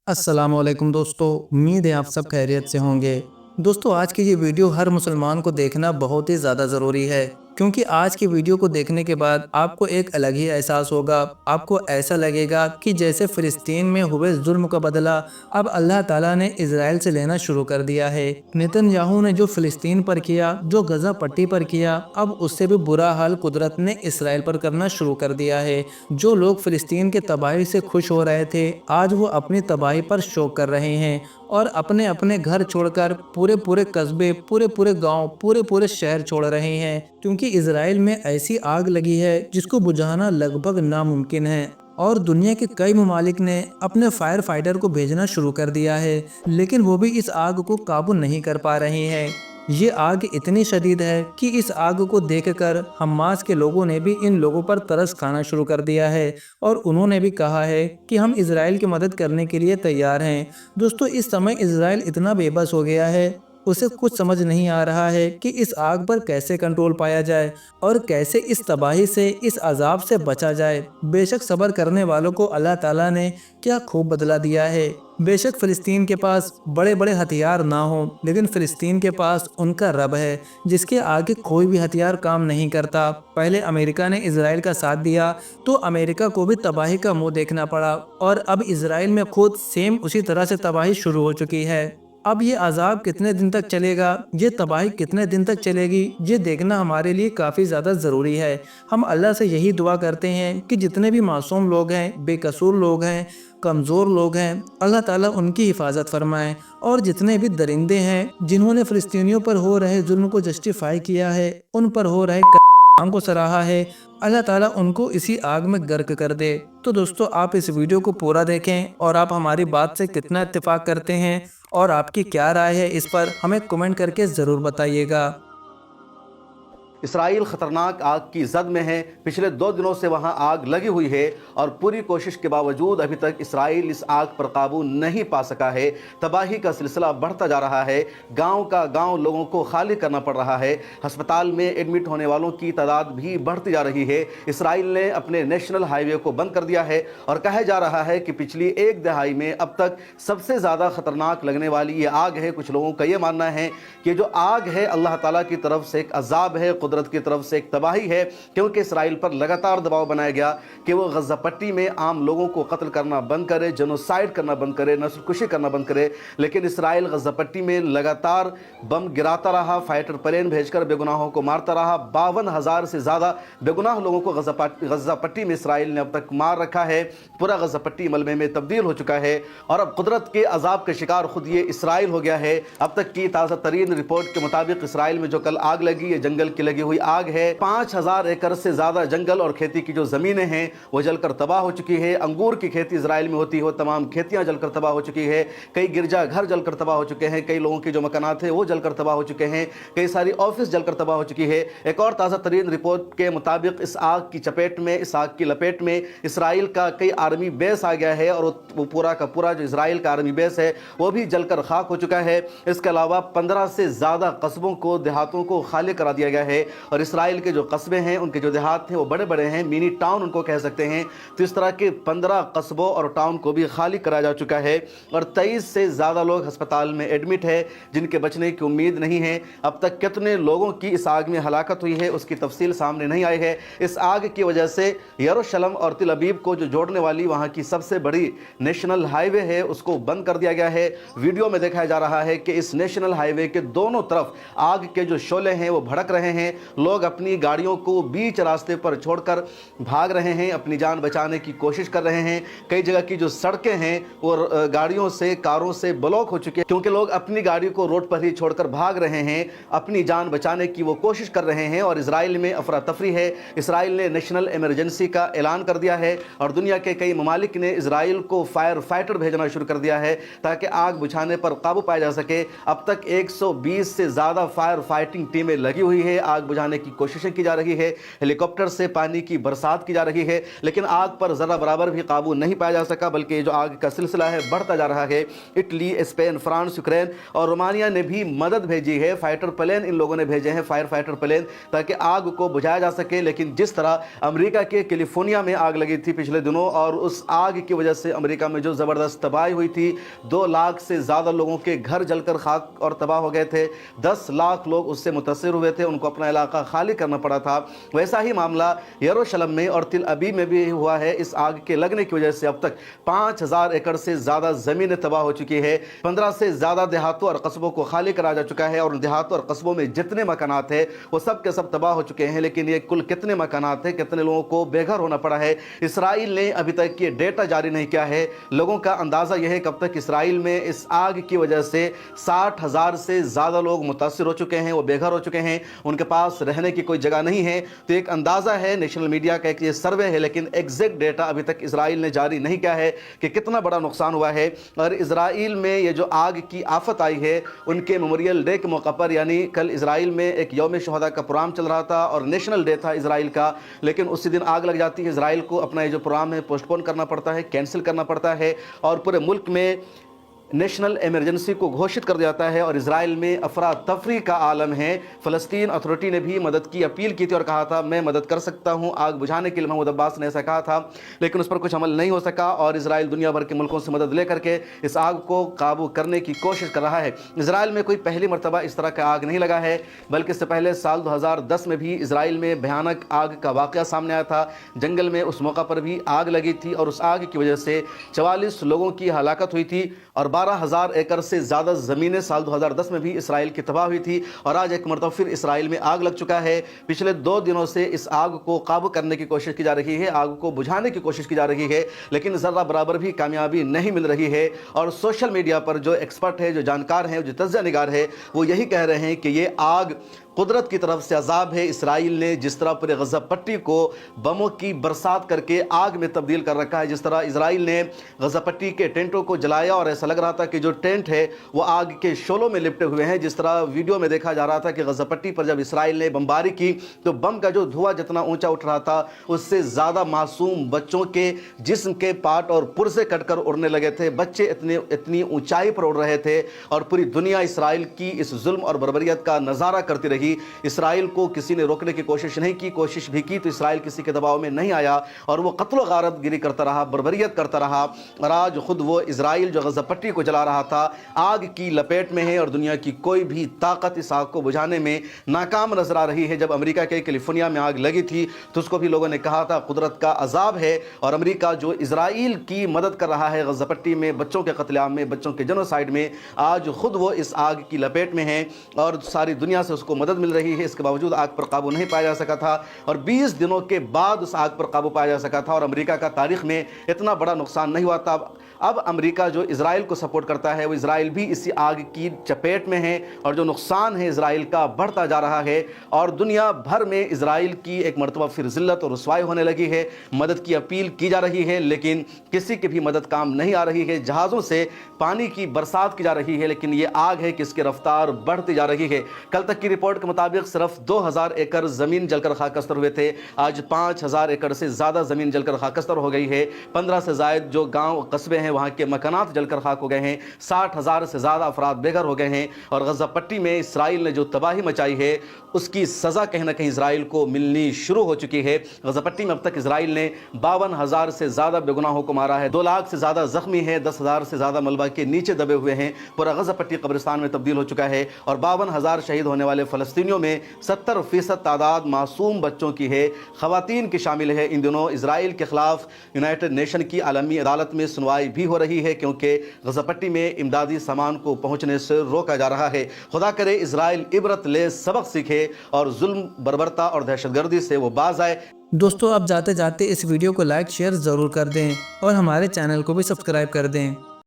अस्सलाम वालेकुम दोस्तों, उम्मीद है आप सब खैरियत से होंगे। दोस्तों, आज की ये वीडियो हर मुसलमान को देखना बहुत ही ज़्यादा ज़रूरी है, क्योंकि आज की वीडियो को देखने के बाद आपको एक अलग ही एहसास होगा। आपको ऐसा लगेगा कि जैसे फ़िलिस्तीन में हुए जुल्म का बदला अब अल्लाह ताला ने इज़राइल से लेना शुरू कर दिया है। नेतन्याहू ने जो फ़िलिस्तीन पर किया, जो गज़ा पट्टी पर किया, अब उससे भी बुरा हाल कुदरत ने इसराइल पर करना शुरू कर दिया है। जो लोग फ़िलिस्तीन के तबाही से खुश हो रहे थे, आज वो अपनी तबाही पर शोक कर रहे हैं और अपने अपने घर छोड़कर पूरे पूरे कस्बे, पूरे पूरे गांव, पूरे पूरे शहर छोड़ रहे हैं, क्योंकि इजराइल में ऐसी आग लगी है जिसको बुझाना लगभग नामुमकिन है। और दुनिया के कई ममालिक ने अपने फायर फाइटर को भेजना शुरू कर दिया है, लेकिन वो भी इस आग को काबू नहीं कर पा रहे हैं। ये आग इतनी शदीद है कि इस आग को देखकर हमास के लोगों ने भी इन लोगों पर तरस खाना शुरू कर दिया है और उन्होंने भी कहा है कि हम इजराइल की मदद करने के लिए तैयार हैं। दोस्तों, इस समय इजराइल इतना बेबस हो गया है, उसे कुछ समझ नहीं आ रहा है कि इस आग पर कैसे कंट्रोल पाया जाए और कैसे इस तबाही से, इस अजाब से बचा जाए। बेशक सब्र करने वालों को अल्लाह ताला ने क्या खूब बदला दिया है। बेशक फ़िलिस्तीन के पास बड़े बड़े हथियार ना हो, लेकिन फ़िलिस्तीन के पास उनका रब है जिसके आगे कोई भी हथियार काम नहीं करता। पहले अमेरिका ने इजराइल का साथ दिया तो अमेरिका को भी तबाही का मुंह देखना पड़ा, और अब इजराइल में खुद सेम उसी तरह से तबाही शुरू हो चुकी है। अब ये अजाब कितने दिन तक चलेगा, ये तबाही कितने दिन तक चलेगी, ये देखना हमारे लिए काफ़ी ज़्यादा ज़रूरी है। हम अल्लाह से यही दुआ करते हैं कि जितने भी मासूम लोग हैं, बेकसूर लोग हैं, कमज़ोर लोग हैं, अल्लाह ताला उनकी हिफाजत फरमाए। और जितने भी दरिंदे हैं जिन्होंने फ़िलिस्तीनियों पर हो रहे जुल्म को जस्टिफाई किया है, उन पर हो रहे काम को सराहा है, अल्लाह ताला उनको इसी आग में गर्क कर दे। तो दोस्तों, आप इस वीडियो को पूरा देखें और आप हमारी बात से कितना इत्तेफाक करते हैं और आपकी क्या राय है इस पर हमें कमेंट करके ज़रूर बताइएगा। इसराइल खतरनाक आग की जद में है। पिछले 2 दिनों से वहां आग लगी हुई है और पूरी कोशिश के बावजूद अभी तक इसराइल इस आग पर काबू नहीं पा सका है। तबाही का सिलसिला बढ़ता जा रहा है। गांव का गांव लोगों को खाली करना पड़ रहा है। अस्पताल में एडमिट होने वालों की तादाद भी बढ़ती जा रही है। इसराइल ने अपने नेशनल हाईवे को बंद कर दिया है और कहा जा रहा है कि पिछली 1 दहाई में अब तक सबसे ज़्यादा खतरनाक लगने वाली ये आग है। कुछ लोगों का ये मानना है कि जो आग है अल्लाह ताला की तरफ से एक अजाब है, कुदरत की तरफ से एक तबाही है, क्योंकि इसराइल पर लगातार दबाव बनाया गया कि वो गज़ा पट्टी में आम लोगों को कत्ल करना बंद करे, जेनोसाइड करना बंद करे, नस्लकुशी करना बंद करे। लेकिन इसराइल गज़ा पट्टी में लगातार बम गिराता रहा, फाइटर प्लेन भेजकर बेगुनाहों को मारता रहा। 52,000 से ज़्यादा बेगुनाह लोगों को गज़ा पट्टी में इसराइल ने अब तक मार रखा है। पूरा गज़ा पट्टी मलबे में तब्दील हो चुका है और अब कुदरत के अजाब का शिकार खुद ये इसराइल हो गया है। अब तक की ताज़ा तरीन रिपोर्ट के मुताबिक इसराइल में जो कल आग लगी, ये जंगल की लगी हुई आग है। 5,000 एकड़ से ज्यादा जंगल और खेती की जो जमीनें हैं वो जलकर तबाह हो चुकी है। अंगूर की खेती इजराइल में होती है, वो तमाम खेतियां जलकर तबाह हो चुकी है। कई गिरजा घर जलकर तबाह हो चुके हैं। कई लोगों के जो मकानात थे वो जलकर तबाह हो चुके हैं। कई सारी ऑफिस जलकर तबाह हो चुकी है। एक और ताज़ा तरीन रिपोर्ट के मुताबिक इस आग की चपेट में, इस आग की लपेट में इसराइल का कई आर्मी बेस आ गया है और वो पूरा का पूरा जो इसराइल का आर्मी बेस है वो भी जलकर खाक हो चुका है। इसके अलावा 15 से ज़्यादा कस्बों को, देहातों को खाली करा दिया गया है और इसराइल के जो कस्बे हैं, उनके जो देहात हैं वो बड़े बड़े हैं, मिनी टाउन उनको कह सकते हैं। तो इस तरह के 15 कस्बों और टाउन को भी खाली कराया जा चुका है और 23 से ज़्यादा लोग अस्पताल में एडमिट है जिनके बचने की उम्मीद नहीं है। अब तक कितने लोगों की इस आग में हलाकत हुई है उसकी तफसील सामने नहीं आई है। इस आग की वजह से यरूशलेम और तिल अबीब को जो जोड़ने वाली वहाँ की सबसे बड़ी नेशनल हाईवे है उसको बंद कर दिया गया है। वीडियो में दिखाया जा रहा है कि इस नेशनल हाईवे के दोनों तरफ आग के जो शोले हैं वो भड़क रहे हैं। लोग अपनी गाड़ियों को बीच रास्ते पर छोड़कर भाग रहे हैं, अपनी जान बचाने की कोशिश कर रहे हैं। कई जगह की जो सड़कें हैं वो गाड़ियों से, कारों से ब्लॉक हो चुकी है, क्योंकि लोग अपनी गाड़ी को रोड पर ही छोड़कर भाग रहे हैं, अपनी जान बचाने की वो कोशिश कर रहे हैं। और इसराइल में अफरा तफरी है। इसराइल ने नेशनल इमरजेंसी का ऐलान कर दिया है और दुनिया के कई ममालिक ने इसराइल को फायर फाइटर भेजना शुरू कर दिया है ताकि आग बुझाने पर काबू पाया जा सके। अब तक 120 से ज़्यादा फायर फाइटिंग टीमें लगी हुई है आग बुझाने की कोशिशें की जा रही है, हेलीकॉप्टर से पानी की बरसात की जा रही है, लेकिन आग पर ज़रा बराबर भी काबू नहीं पाया जा सका, बल्कि जो आग का सिलसिला है बढ़ता जा रहा है। इटली, स्पेन, फ्रांस, यूक्रेन और रोमानिया ने भी मदद भेजी है। फाइटर प्लेन इन लोगों ने भेजे हैं, फायर फाइटर प्लेन, ताकि आग को बुझाया जा सके। लेकिन जिस तरह अमेरिका के कैलिफोर्निया में आग लगी थी पिछले दिनों, और उस आग की वजह से अमेरिका में जो ज़बरदस्त तबाही हुई थी, 2 लाख से ज़्यादा लोगों के घर जलकर खाक और तबाह हो गए थे, 10 लाख लोग उससे मुतासिर हुए थे, उनको अपना इलाका खाली करना पड़ा था। वैसा ही मामला यरूशलेम में और तिल अबीब में भी हुआ है। इस आग के लगने की वजह से अब तक 5000 एकड़ से ज़्यादा ज़मीनें तबाह हो चुकी है। 15 से ज़्यादा देहातों और कस्बों को खाली करा जा चुका है, और उन देहातों और कस्बों में जितने मकानात हैं वो सब के सब तबाह हो चुके हैं। लेकिन ये कुल कितने मकानात हैं, कितने लोगों को बेघर होना पड़ा है, इसराइल ने अभी तक ये डेटा जारी नहीं किया है। लोगों का अंदाज़ा यह है कब तक इसराइल में इस आग की वजह से 60,000 से ज़्यादा लोग मुतासिर हो चुके हैं, वो बेघर हो चुके हैं, उनके पास रहने की कोई जगह नहीं है। तो एक अंदाज़ा है, नेशनल मीडिया का एक ये सर्वे है, लेकिन एग्जैक्ट डेटा अभी तक इसराइल ने जारी नहीं किया है कि कितना बड़ा नुकसान हुआ है। और इसराइल में ये जो आग की आफत आई है, उनके मेमोरियल डे के मौका पर, यानी कल इसराइल में एक यौम शहादा का प्रोग्राम चल रहा था और नेशनल डे था इसराइल का, लेकिन उसी दिन आग लग जाती है। इसराइल को अपना ये जो प्रोग्राम है पोस्टपोन करना पड़ता है, कैंसिल करना पड़ता है, और पूरे मुल्क में नेशनल इमरजेंसी को घोषित कर दिया जाता है, और इजराइल में अफरा तफरी का आलम है। फ़लस्तीन अथॉरिटी ने भी मदद की अपील की थी और कहा था मैं मदद कर सकता हूं आग बुझाने के लिए, महमूद अब्बास ने ऐसा कहा था, लेकिन उस पर कुछ अमल नहीं हो सका, और इजराइल दुनिया भर के मुल्कों से मदद लेकर के इस आग को काबू करने की कोशिश कर रहा है। इजराइल में कोई पहली मरतबा इस तरह का आग नहीं लगा है, बल्कि इससे पहले साल 2010 में भी इजराइल में भयानक आग का वाक़या सामने आया था। जंगल में उस मौका पर भी आग लगी थी, और उस आग की वजह से 44 लोगों की हलाकत हुई थी, और 12,000 एकड़ से ज़्यादा ज़मीनें साल 2010 में भी इसराइल की तबाह हुई थी। और आज एक मरतबा फिर इसराइल में आग लग चुका है। पिछले 2 दिनों से इस आग को काबू करने की कोशिश की जा रही है, आग को बुझाने की कोशिश की जा रही है, लेकिन ज़रा बराबर भी कामयाबी नहीं मिल रही है। और सोशल मीडिया पर जो एक्सपर्ट है, जो जानकार हैं, जो तज्ज़िया निगार है, वो यही कह रहे हैं कि ये आग कुदरत की तरफ से अजाब है। इसराइल ने जिस तरह पूरे गज़ा पट्टी को बमों की बरसात करके आग में तब्दील कर रखा है, जिस तरह इसराइल ने गज़ा पट्टी के टेंटों को जलाया और ऐसा लग रहा था कि जो टेंट है वो आग के शोलों में लिपटे हुए हैं। जिस तरह वीडियो में देखा जा रहा था कि गज़ा पट्टी पर जब इसराइल ने बमबारी की तो बम का जो धुआं जितना ऊंचा उठ रहा था, उससे ज़्यादा मासूम बच्चों के जिस्म के पार्ट और पुर्जे कटकर उड़ने लगे थे। बच्चे इतनी ऊंचाई पर उड़ रहे थे, और पूरी दुनिया इसराइल की इस जुल्म और बर्बरियत का नज़ारा करती रही। इसराइल को किसी ने रोकने की कोशिश नहीं की, कोशिश भी की तो इसराइल किसी के दबाव में नहीं आया, और वो कत्ल व गारत गिरी करता रहा, बर्बरियत करता रहा। और आज खुद वो इसराइल जो गज़ा पट्टी को जला रहा था आग की लपेट में है, और दुनिया की कोई भी ताकत इस आग को बुझाने में नाकाम नजर आ रही है। जब अमेरिका के कैलिफोर्निया में आग लगी थी तो उसको भी लोगों ने कहा था कुदरत का अजाब है, और अमेरिका जो इसराइल की मदद कर रहा है गज़ा पट्टी में बच्चों के कत्लेआम में, बच्चों के जेनोसाइड में, आज खुद वो इस आग की लपेट में है और सारी दुनिया से उसको मदद मिल रही है। इसके बावजूद आग पर काबू नहीं पाया जा सका था, और 20 दिनों के बाद उस आग पर काबू पाया जा सका था, और अमेरिका का तारीख में इतना बड़ा नुकसान नहीं हुआ था। अब अमेरिका जो इजराइल को सपोर्ट करता है, वो इजराइल भी इसी आग की चपेट में है, और जो नुकसान है इजराइल का बढ़ता जा रहा है, और दुनिया भर में इजराइल की एक मरतबा फिर जिल्लत और रुसवाई होने लगी है। मदद की अपील की जा रही है, लेकिन किसी की भी मदद काम नहीं आ रही है। जहाज़ों से पानी की बरसात की जा रही है, लेकिन ये आग है कि इसकी रफ्तार बढ़ती जा रही है। कल तक की रिपोर्ट के मुताबिक सिर्फ 2000 एकड़ ज़मीन जलकर खाकस्तर हुए थे, आज 5000 एकड़ से ज़्यादा ज़मीन जलकर खाकस्तर हो गई है। 15 से ज़ायद जो गांव कस्बे हैं वहाँ के मकानात जलकर खाक हो गए हैं। 60,000 से ज़्यादा अफराद बेघर हो गए हैं, और गज़ा पट्टी में इसराइल ने जो तबाही मचाई है उसकी सज़ा कहीं ना कहीं इसराइल को मिलनी शुरू हो चुकी है। गज़ा पट्टी में अब तक इसराइल ने 52,000 से ज़्यादा बेगुनाहों को मारा है, 2 लाख से ज़्यादा ज़ख्मी है, 10,000 से ज़्यादा मलबा के नीचे दबे हुए हैं। पूरा गज़ा पट्टी कब्रिस्तान में तब्दील हो चुका है, और 52,000 शहीद होने वाले फ़लस्तीनियों में 70% तादाद मासूम बच्चों की है, ख़वातीन की शामिल है। इन दिनों इसराइल के खिलाफ यूनाइटेड नेशन की आलमी अदालत में सुनवाई भी हो रही है, क्योंकि गज़ा पट्टी में इमदादी सामान को पहुँचने से रोका जा रहा है। खुदा करे इसराइल इबरत ले, सबक सीखे, और जुल्म, बर्बरता और दहशतगर्दी से वो बाज आए। दोस्तों, अब जाते जाते इस वीडियो को लाइक शेयर ज़रूर कर दें, और हमारे चैनल को भी सब्सक्राइब कर दें।